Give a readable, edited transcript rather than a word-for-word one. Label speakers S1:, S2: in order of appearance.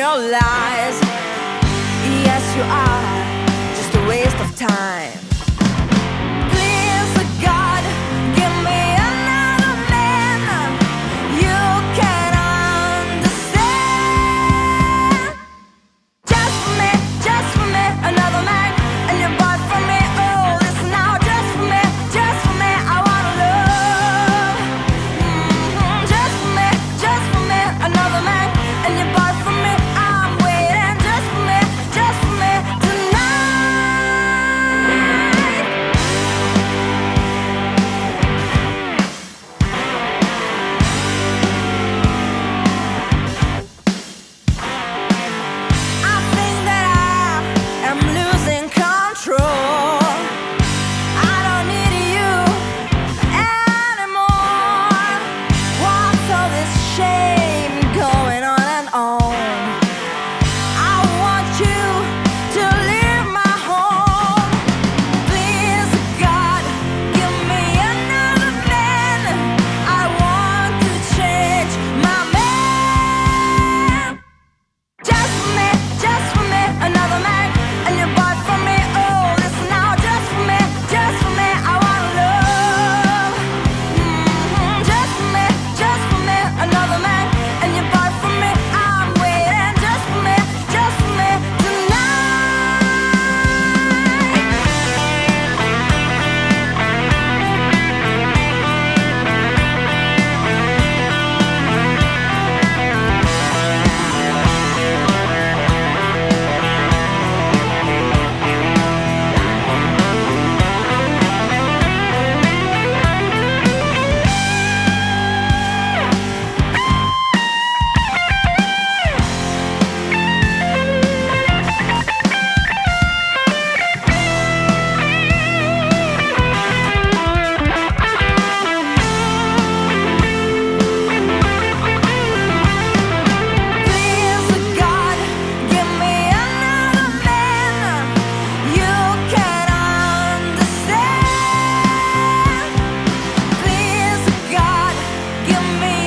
S1: your lies. Yes, you are just a waste of time. Please, God, give me another man you can understand. Just for me, another man, and you're bought for me. Oh, listen now, just for me, I wanna love. Just for me, another man, and you're bought for me. I'm waiting just for me tonight. I think that I am losing control. I don't need you anymore. What's all this shame going on and on? I want you to leave my home. Please, God, give me another man. I want to change my man. Just for me, another man, and you're bought for me. Oh, listen now, just for me, I wanna love. Just for me, another man, and you're bought for me. I'm waiting just for me Please, God, give me another man you can understand. Please, God, give me